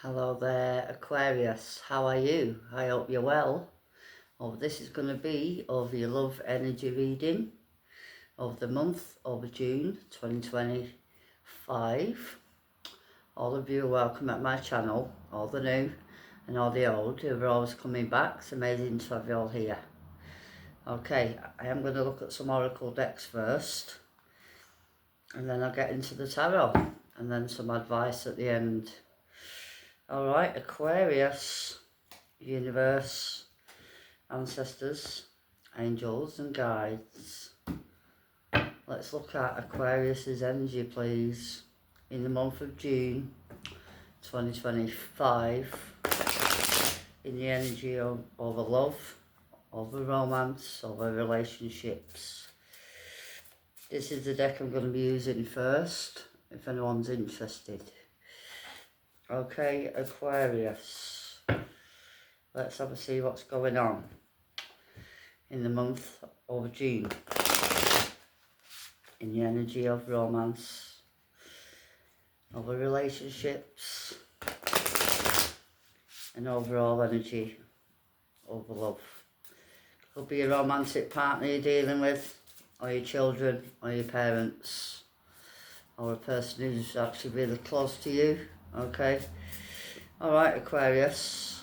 Hello there, Aquarius. How are you? I hope you're well. This is going to be of your love energy reading of the month of June 2025. All of you are welcome at my channel, all the new and all the old who are always coming back. It's amazing to have you all here. Okay, I am going to look at some oracle decks first, and then I'll get into the tarot and then some advice at the end. Alright, Aquarius, universe, ancestors, angels and guides. Let's look at Aquarius's energy, please, in the month of June 2025, in the energy of a love, of a romance, of a relationships. This is the deck I'm going to be using first, if anyone's interested. Okay, Aquarius, let's have a see what's going on in the month of June, in the energy of romance, of the relationships, and overall energy of love. Could be a romantic partner you're dealing with, or your children, or your parents, or a person who's actually really close to you. Okay, alright, Aquarius,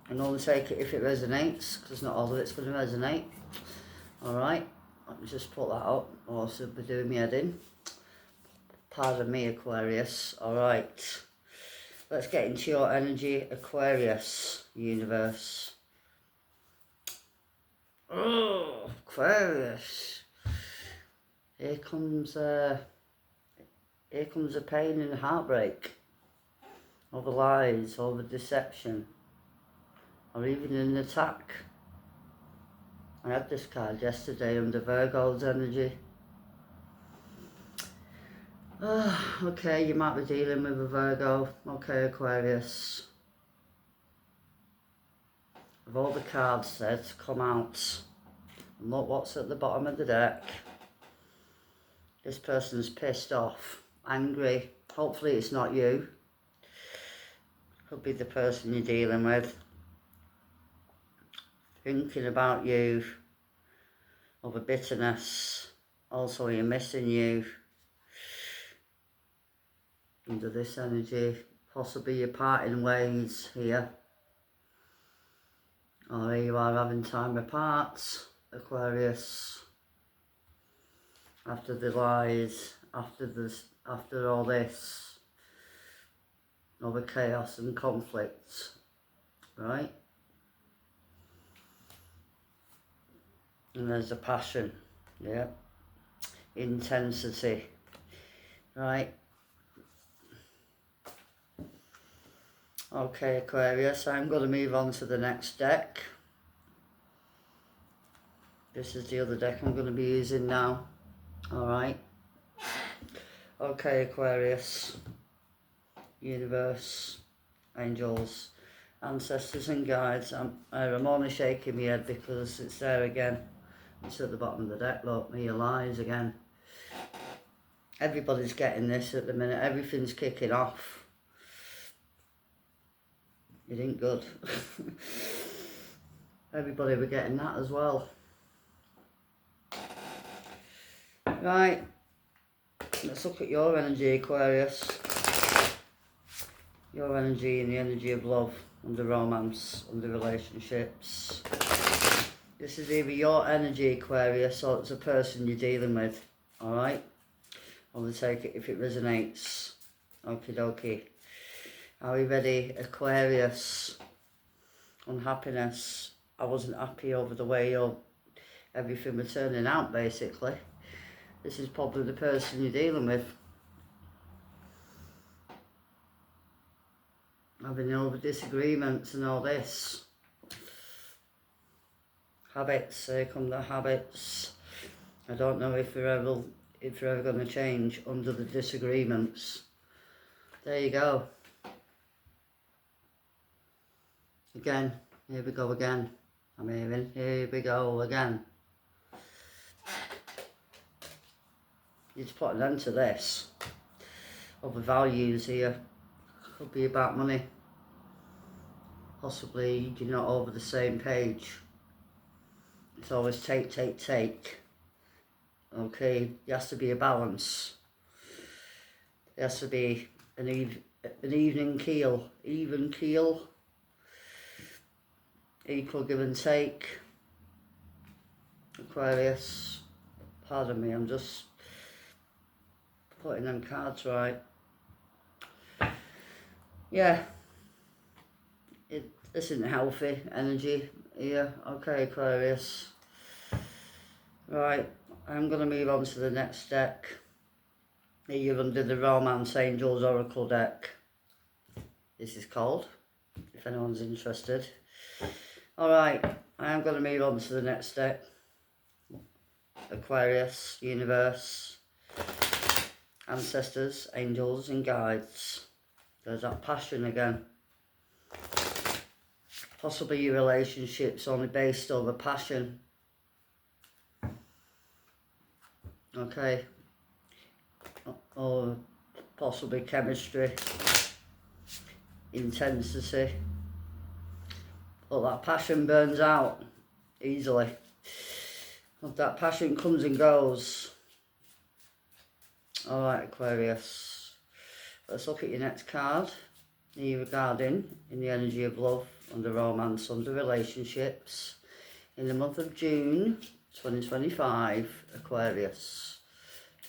and only take it if it resonates, because not all of it's going to resonate. Alright, let me just put that up, or else it'll be doing me head in. Pardon me, Aquarius. Alright, let's get into your energy, Aquarius, universe. Oh, Aquarius, here comes a pain and heartbreak, over lies, over deception, or even an attack. I had this card yesterday under Virgo's energy. Okay, you might be dealing with a Virgo. Okay, Aquarius. Of all the cards said to come out, and look what's at the bottom of the deck. This person's pissed off, angry. Hopefully it's not you. Could be the person you're dealing with, thinking about you, of a bitterness. Also, you're missing you under this energy. Possibly you're parting ways here, or you are having time apart, Aquarius. After the lies, after all this, over chaos and conflict, right? And there's a passion, yeah, intensity, right? Okay, Aquarius, I'm going to move on to the next deck. This is the other deck I'm going to be using now. Alright. Okay, Aquarius, universe, angels, ancestors and guides. I'm only shaking my head because it's there again. It's at the bottom of the deck, look, me lies again. Everybody's getting this at the minute, everything's kicking off. It ain't good. Everybody will be getting that as well. Right, let's look at your energy, Aquarius. Your energy and the energy of love, and the romance, and the relationships. This is either your energy, Aquarius, or it's a person you're dealing with. Alright? Only take it if it resonates. Okie dokie. Are we ready, Aquarius? Unhappiness. I wasn't happy over the way everything was turning out, basically. This is probably the person you're dealing with. Having over disagreements and all this. Habits, here come the habits. I don't know if you're ever going to change under the disagreements. There you go. Again, here we go again. I'm hearing, here we go again. You just put an end to this. Other values here. Could be about money. Possibly you're not over the same page. It's always take, take, take. Okay, there has to be a balance. There has to be an even keel, equal give and take. Aquarius, pardon me, I'm just putting them cards right. Yeah, this isn't healthy energy here. Okay, Aquarius. Right, I'm going to move on to the next deck. You're under the Romance Angels Oracle deck. This is called, if anyone's interested. Alright, I am going to move on to the next deck. Aquarius, Universe, Ancestors, Angels and Guides. There's that passion again. Possibly your relationship's only based over passion. Okay. Or possibly chemistry, intensity. But that passion burns out easily. But that passion comes and goes. Alright, Aquarius. Let's look at your next card. You're regarding in the energy of love, under romance, under relationships. In the month of June 2025, Aquarius.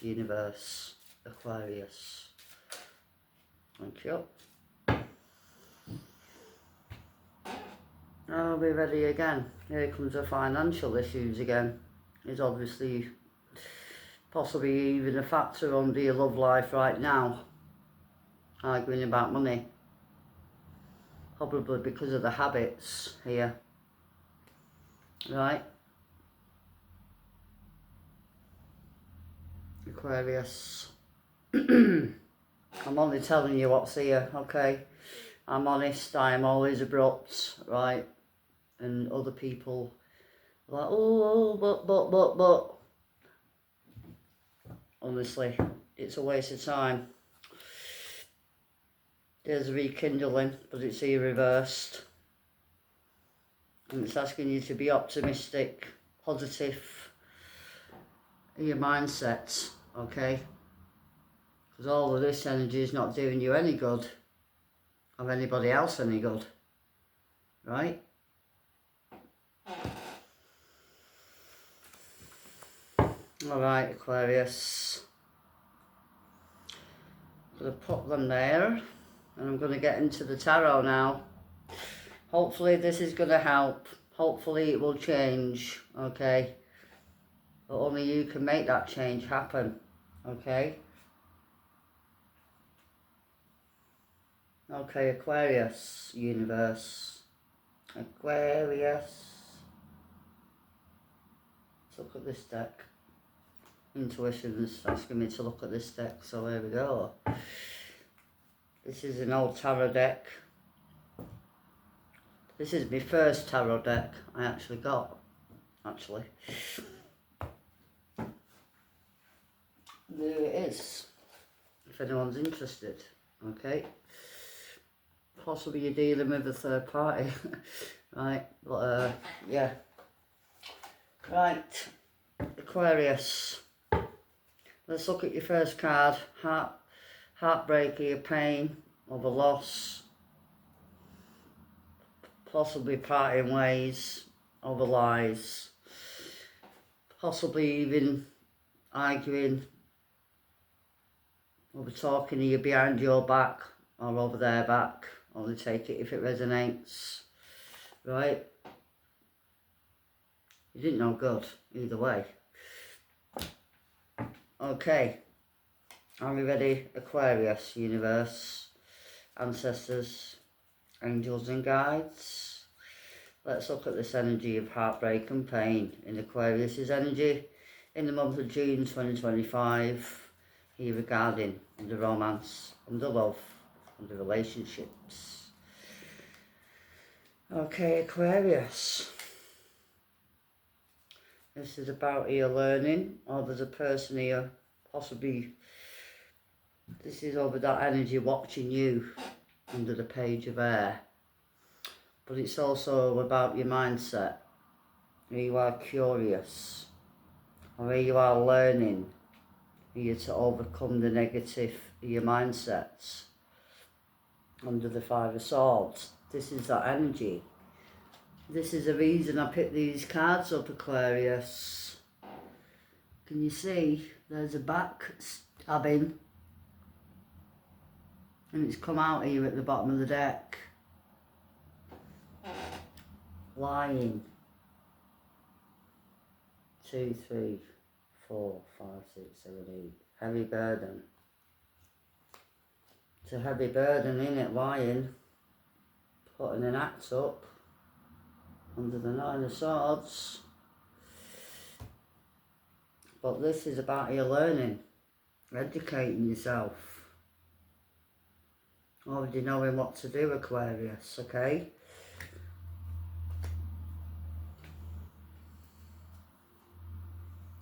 Universe. Aquarius. Thank you. I'll be ready again. Here comes the financial issues again. It's obviously possibly even a factor under your love life right now. Arguing about money. Probably because of the habits here. Right? Aquarius. I'm only telling you what's here, okay? I'm honest, I am always abrupt, right? And other people are like, oh, but. Honestly, it's a waste of time. There's a rekindling, but it's here reversed. And it's asking you to be optimistic, positive in your mindset, okay? Because all of this energy is not doing you any good, or anybody else any good, right? Alright, Aquarius. I'm going to put them there, and I'm going to get into the tarot now. Hopefully this is going to help. Hopefully it will change, okay? But only you can make that change happen, okay? Okay, Aquarius, Universe. Aquarius. Let's look at this deck. Intuition's asking me to look at this deck, so here we go. This is an old tarot deck. This is my first tarot deck I actually got, actually. There it is, if anyone's interested, okay? Possibly you're dealing with a third party, right? But, yeah. Right, Aquarius. Let's look at your first card. Heartbreak, your pain, of a loss. Possibly parting ways, over lies. Possibly even arguing, over talking to you behind your back, or over their back. Only take it if it resonates, right? You didn't know good, either way. Okay, are we ready? Aquarius, Universe, Ancestors, Angels and Guides. Let's look at this energy of heartbreak and pain in Aquarius's energy in the month of June 2025. Here regarding under romance, under love, under relationships. Okay, Aquarius. This is about your learning, or there's a person here, possibly, this is over that energy watching you under the page of air. but it's also about your mindset. You are curious, or you are learning you to overcome the negative of your mindsets. Under the Five of Swords, this is that energy. This is the reason I picked these cards up, Aquarius. Can you see? There's a back stabbing, and it's come out here at the bottom of the deck. Lying. 2, 3, 4, 5, 6, 7, 8. Heavy burden. It's a heavy burden, isn't it? Lying. Putting an axe up. Under the Nine of Swords. But this is about your learning. Educating yourself. Already knowing what to do, Aquarius, okay?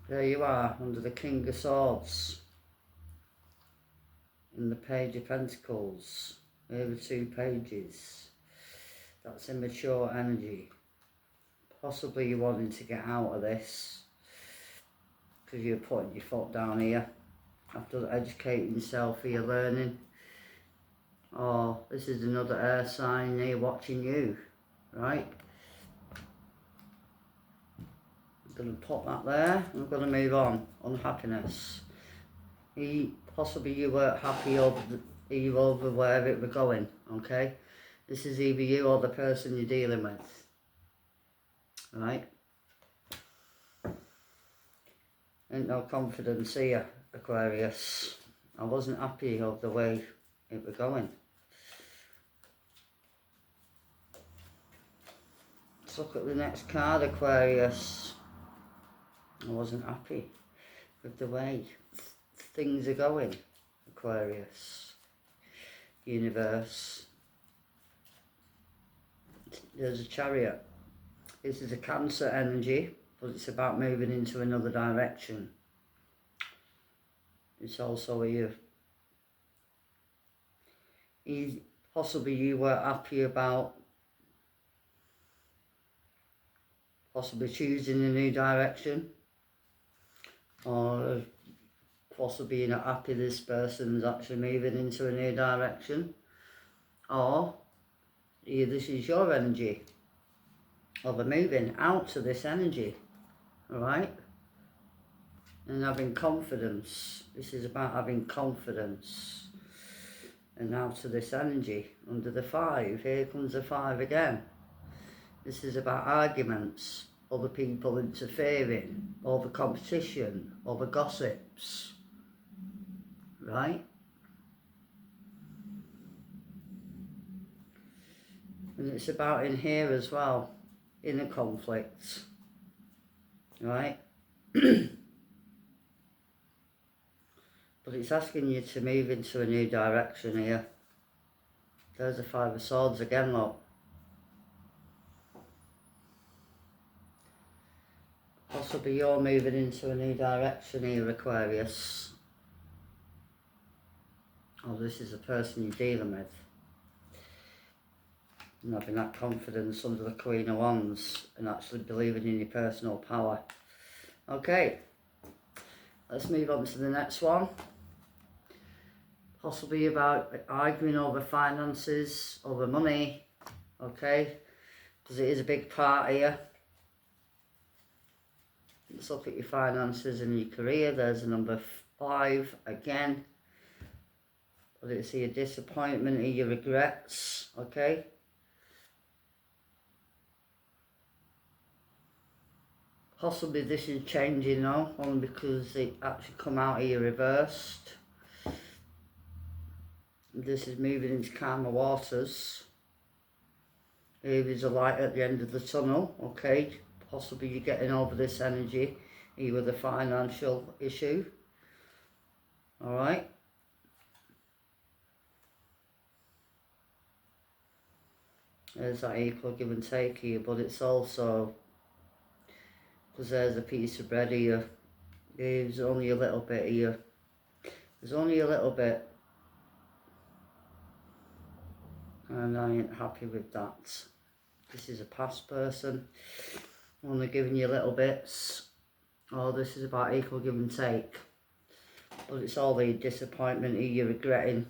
There you are, under the King of Swords. In the Page of Pentacles. Over 2 pages. That's immature energy. Possibly you're wanting to get out of this. Because you're putting your foot down here. After educating yourself for your learning. Or this is another air sign here watching you. Right? I'm going to put that there. I'm going to move on. Unhappiness. Possibly you weren't happy over where it was going, okay? This is either you or the person you're dealing with. Right? Ain't no confidence here, Aquarius. I wasn't happy of the way it was going. Let's look at the next card, Aquarius. I wasn't happy with the way things are going, Aquarius. Universe. There's a Chariot. This is a Cancer energy, but it's about moving into another direction. It's also possibly you were happy about possibly choosing a new direction, or possibly you're not happy this person's actually moving into a new direction, or this is your energy of a moving out to this energy, alright? And having confidence. This is about having confidence. And out to this energy. Under the 5, here comes the 5 again. This is about arguments, other people interfering, over competition, over gossips. Right? And it's about in here as well, inner conflicts. Right? But it's asking you to move into a new direction here. There's the 5 of Swords again, look. Possibly you're moving into a new direction here, Aquarius. Or this is the person you're dealing with. And having that confidence under the Queen of Wands and actually believing in your personal power. Okay, let's move on to the next one. Possibly about arguing over finances, over money, okay? Because it is a big part here. Let's look at your finances and your career. There's a number 5 again. But it's your disappointment and your regrets, okay? Possibly this is changing now, only because it actually come out here reversed. This is moving into calmer waters. Here is a light at the end of the tunnel, okay? Possibly you're getting over this energy, here with a financial issue. Alright? There's that equal give and take here, but it's also, because there's a piece of bread here. There's only a little bit here. There's only a little bit. And I ain't happy with that. This is a past person, only giving you little bits. Or this is about equal give and take. But it's all the disappointment, you're regretting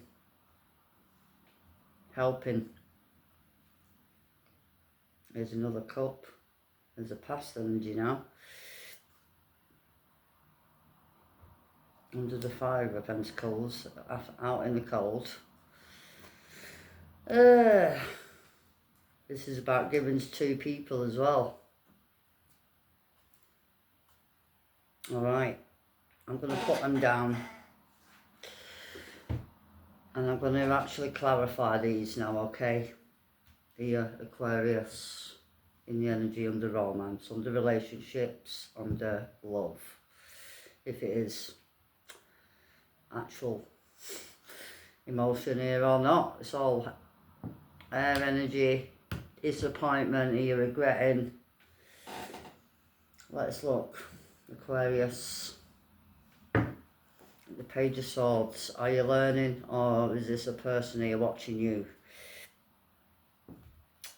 helping. Here's another cup. There's a past energy now. Under the Five of Pentacles, out in the cold. This is about giving to two people as well. Alright, I'm going to put them down. And I'm going to actually clarify these now, okay? Here, Aquarius, in the energy under romance, under relationships, under love. If it is actual emotion here or not, it's all air energy, disappointment, are you regretting? Let's look. Aquarius, the Page of Swords. Are you learning, or is this a person here watching you?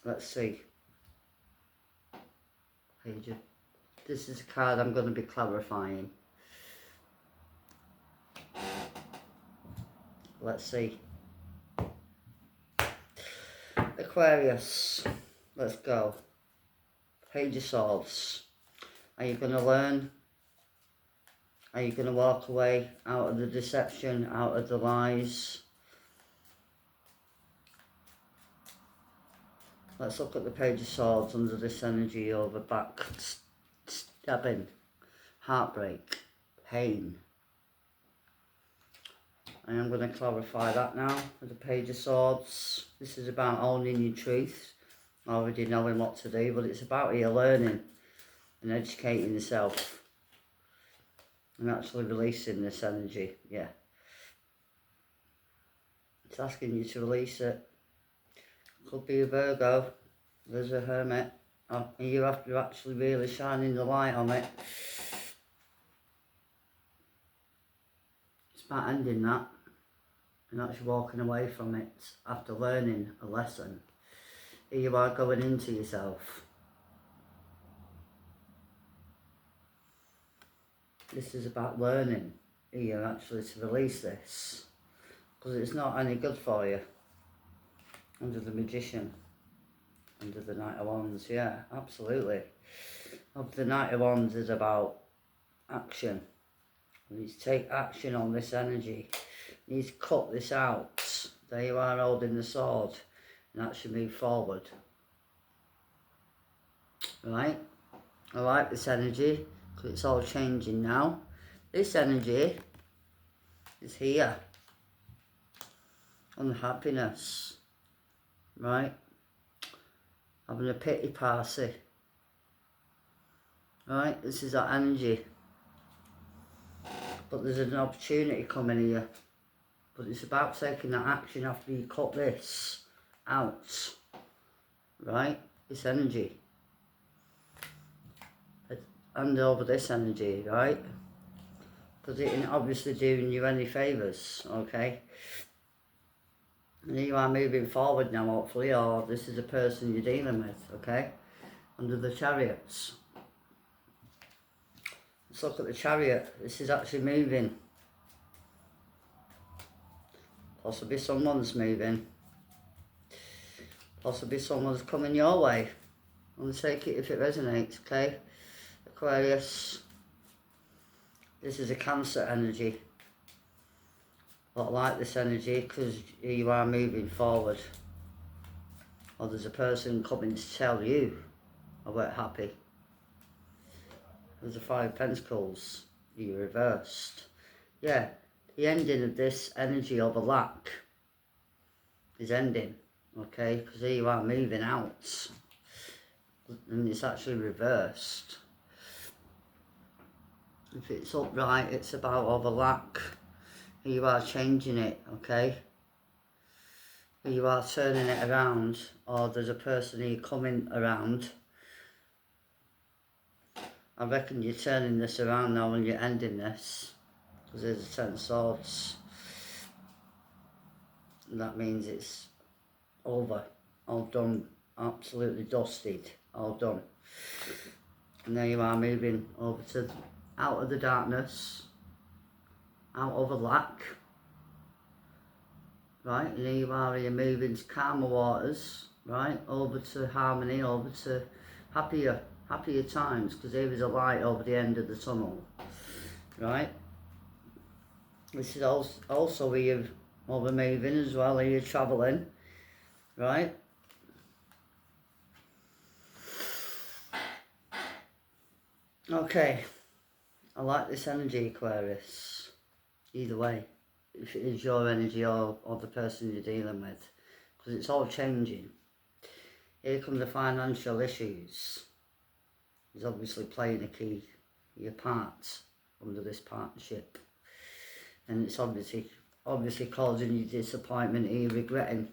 Let's see. Page of, this is a card I'm going to be clarifying. Let's see. Aquarius, let's go. Page of Swords. Are you going to learn? Are you going to walk away out of the deception, out of the lies? Let's look at the Page of Swords under this energy over back stabbing, heartbreak, pain. I am going to clarify that now with the Page of Swords. This is about owning your truth, already knowing what to do, but it's about you learning and educating yourself and actually releasing this energy. Yeah, it's asking you to release it. Could be a Virgo. There's a Hermit. Oh, and you have to actually really shining the light on it. It's about ending that and actually walking away from it after learning a lesson. Here you are going into yourself. This is about learning here actually to release this, because it's not any good for you. Under the Magician, under the Knight of Wands, yeah, absolutely. The Knight of Wands is about action. You need to take action on this energy. You need to cut this out. There you are holding the sword and actually move forward. Right? I like this energy because it's all changing now. This energy is here. Unhappiness. Right? Having a pity party. Right? This is that energy. But there's an opportunity coming here. But it's about taking that action after you cut this out. Right? This energy. Hand over this energy, right? Because it ain't obviously doing you any favours, okay? And you are moving forward now, hopefully, or this is the person you're dealing with, okay? Under the Chariots. Let's look at the Chariot. This is actually moving. Possibly someone's moving. Possibly someone's coming your way. I'm going to take it if it resonates, okay? Aquarius. This is a Cancer energy. I like this energy because you are moving forward. Or there's a person coming to tell you I weren't happy. There's a Five of Pentacles. You reversed. Yeah, the ending of this energy of a lack is ending. Okay, because here you are moving out. And it's actually reversed. If it's upright, it's about over lack. You are changing it, okay? You are turning it around, or there's a person here coming around. I reckon you're turning this around now and you're ending this, because there's a Ten of Swords. And that means it's over, all done, absolutely dusted, all done. And there you are, moving over to out of the darkness, out of a lack, right? And here you are, you're moving to calmer waters, right? Over to harmony, over to happier times, because there is a light over the end of the tunnel, right? This is also where you're over moving as well, where you're travelling, right? Okay, I like this energy, Aquarius. Either way, if it is your energy or the person you're dealing with, because it's all changing. Here come the financial issues. He's obviously playing a key, your part under this partnership, and it's obviously causing you disappointment and you regretting.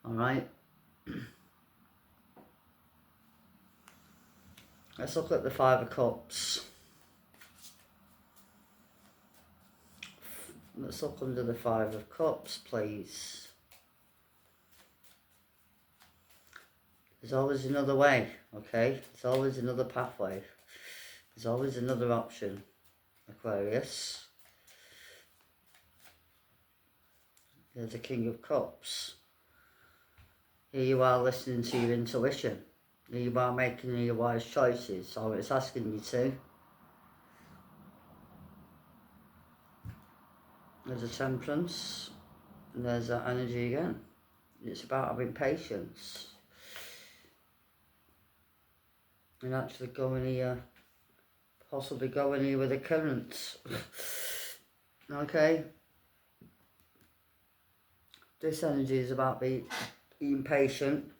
All right. Let's look at the Five of Cups. Let's look under the Five of Cups, please. There's always another way, okay? There's always another pathway. There's always another option, Aquarius. There's the King of Cups. Here you are listening to your intuition. Here you are making your wise choices, so it's asking you to. There's a Temperance, and there's that energy again. It's about having patience. And actually going here, possibly going here with the currents. Okay? This energy is about being patient.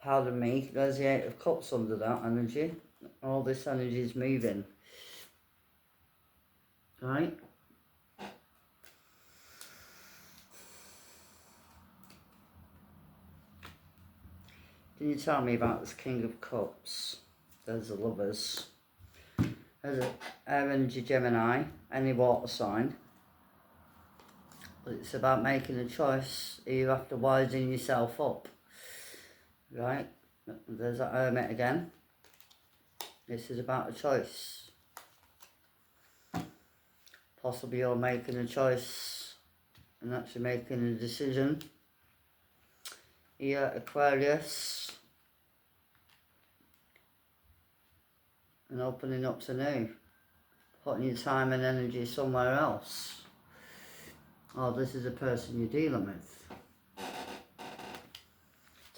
Pardon me, there's the Eight of Cups under that energy. All this energy is moving. Right? Can you tell me about this King of Cups? There's the Lovers. There's an Air Energy Gemini, any water sign. But it's about making a choice. You have to wisen yourself up. Right? There's that Hermit again. This is about a choice. Possibly you're making a choice and actually making a decision. Here, Aquarius. And opening up to new. Putting your time and energy somewhere else. Oh, this is a person you're dealing with.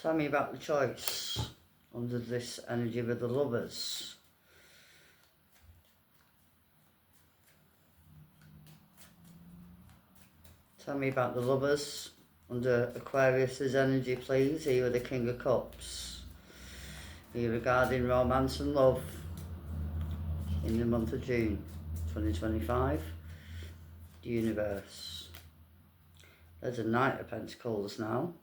Tell me about the choice under this energy with the Lovers. Tell me about the Lovers under Aquarius's energy, please. Here with the King of Cups. Here regarding romance and love in the month of June 2025. The universe. There's a Knight of Pentacles now.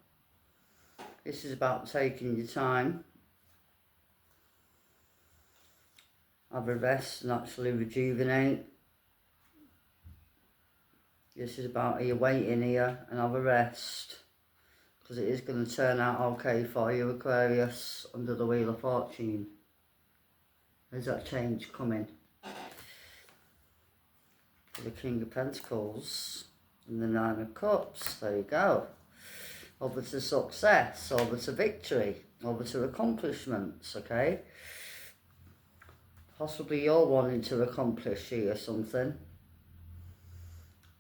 This is about taking your time, have a rest and actually rejuvenate. This is about you waiting here and have a rest, because it is going to turn out okay for you, Aquarius, under the Wheel of Fortune. There's that change coming. For the King of Pentacles and the Nine of Cups, there you go. Over to success, over to victory, over to accomplishments, okay? Possibly you're wanting to accomplish here something.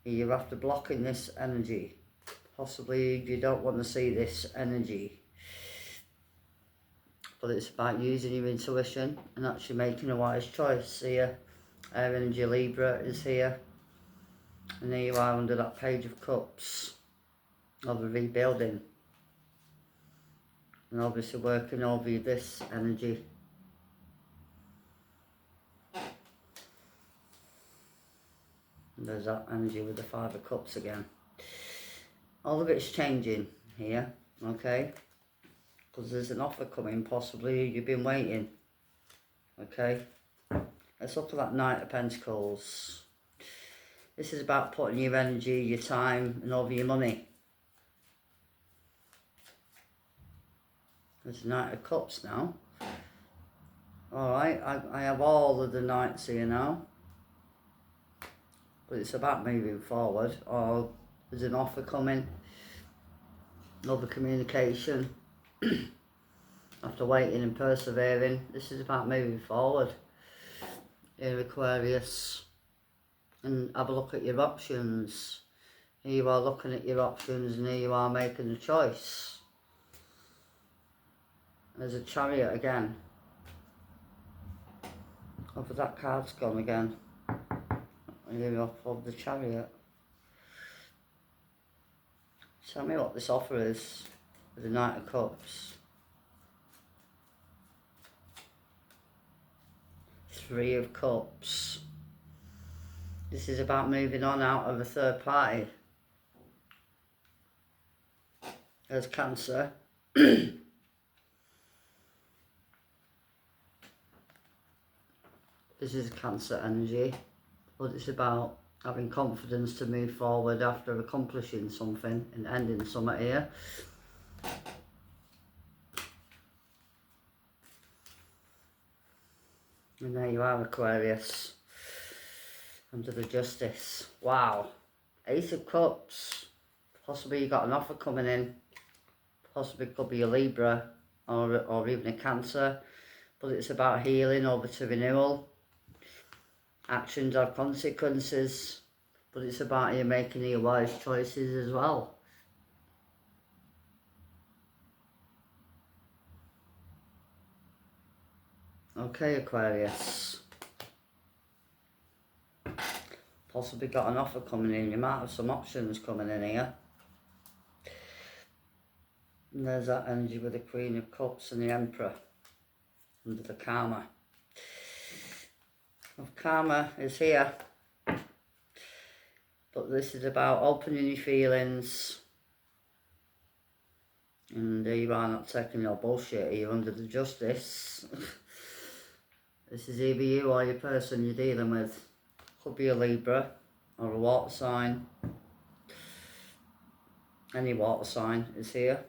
You're after blocking this energy. Possibly you don't want to see this energy. But it's about using your intuition and actually making a wise choice here. Air Energy Libra is here. And there you are under that Page of Cups. Of a rebuilding, and obviously working over this energy. And there's that energy with the Five of Cups again. All of it's changing here, okay? Because there's an offer coming, possibly you've been waiting, okay? Let's look at that Knight of Pentacles. This is about putting your energy, your time, and over your money. There's a Knight of Cups now. Alright, I have all of the Knights here now. But it's about moving forward, or there's an offer coming, another communication. After waiting and persevering, this is about moving forward. Here, Aquarius. And have a look at your options. Here you are looking at your options, and here you are making a choice. There's a Chariot again. Oh, but that card's gone again. Here we are of the Chariot. Tell me what this offer is with the Knight of Cups. 3 of Cups. This is about moving on out of a third party. There's Cancer. This is Cancer energy, but it's about having confidence to move forward after accomplishing something and ending something here. And there you are, Aquarius, under the Justice. Wow. Ace of Cups. Possibly you got an offer coming in. Possibly could be a Libra or even a Cancer. But it's about healing over to renewal. Actions have consequences. But it's about you making your wise choices as well. Okay, Aquarius. Possibly got an offer coming in. You might have some options coming in here. And there's that energy with the Queen of Cups and the Emperor under the Karma. Karma is here. But this is about opening your feelings. And you are not taking your bullshit here under the Justice. This is either you or your person you're dealing with. Could be a Libra or a water sign. Any water sign is here.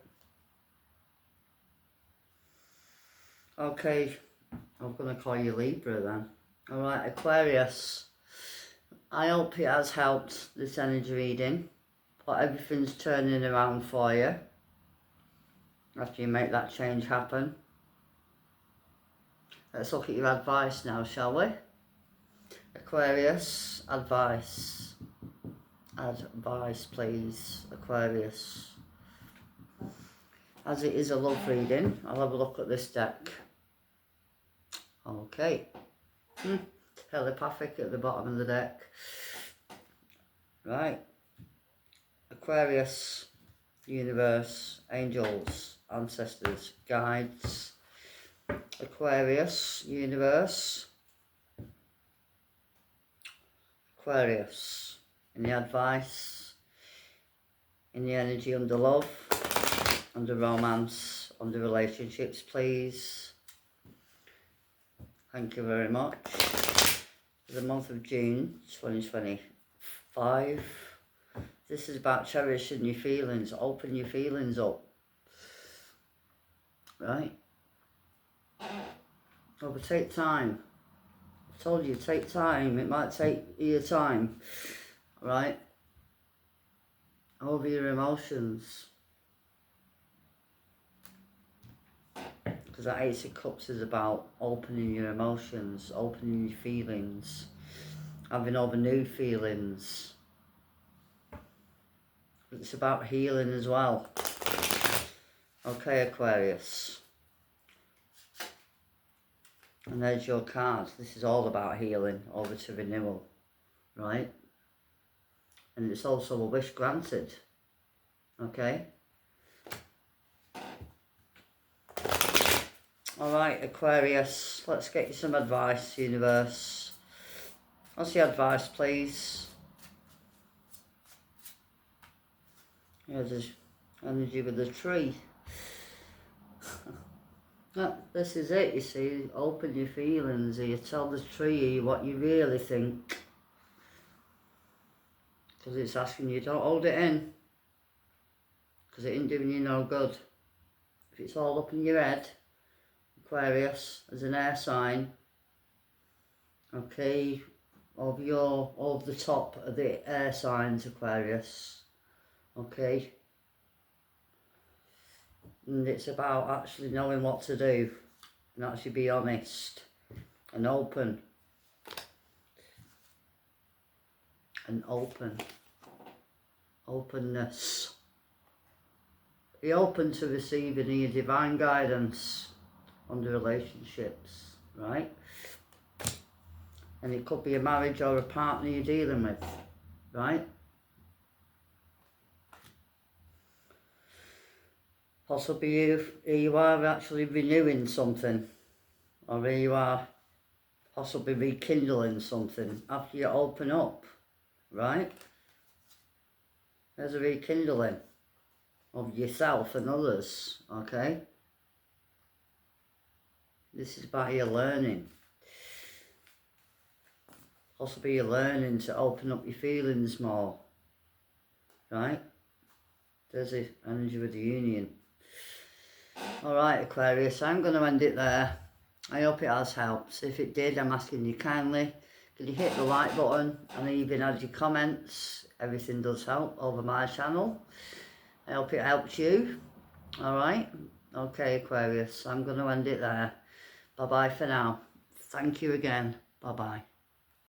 Okay, I'm going to call you Libra then. Alright, Aquarius. I hope it has helped, this energy reading. But everything's turning around for you after you make that change happen. Let's look at your advice now, shall we? Aquarius, advice. Advice, please, Aquarius. As it is a love reading, I'll have a look at this deck. Okay. Telepathic at the bottom of the deck. Right. Aquarius, universe, angels, ancestors, guides. Aquarius, universe. Aquarius, in the advice, in the energy under love, under romance, under relationships, please. Thank you very much. For the month of June 2025, this is about cherishing your feelings, open your feelings up. Right? Oh, but take time. I told you, take time. It might take your time, right? Over your emotions. Because that Ace of Cups is about opening your emotions, opening your feelings, having over new feelings. It's about healing as well. Okay, Aquarius. And there's your card. This is all about healing over to renewal, right? And it's also a wish granted, okay? Alright, Aquarius, let's get you some advice, universe. What's the advice, please? Here's this energy with the tree. This is it, you see. Open your feelings. You tell the tree what you really think. Because it's asking you, don't hold it in. Because it ain't doing you no good. if it's all up in your head, Aquarius, as an air sign, okay, over the top of the air signs, Aquarius, okay, and it's about actually knowing what to do and actually be honest and open and openness. Be open to receiving your divine guidance on the relationships, right? And it could be a marriage or a partner you're dealing with, right? Possibly here you are actually renewing something, or here you are possibly rekindling something after you open up, right? There's a rekindling of yourself and others, okay? This is about your learning. Possibly you're learning to open up your feelings more, right? There's the energy with the union. Alright, Aquarius, I'm going to end it there. I hope it has helped. If it did, I'm asking you kindly, can you hit the like button and even add your comments? Everything does help over my channel. I hope it helped you. Alright? Okay, Aquarius, I'm going to end it there. Bye-bye for now. Thank you again. Bye-bye.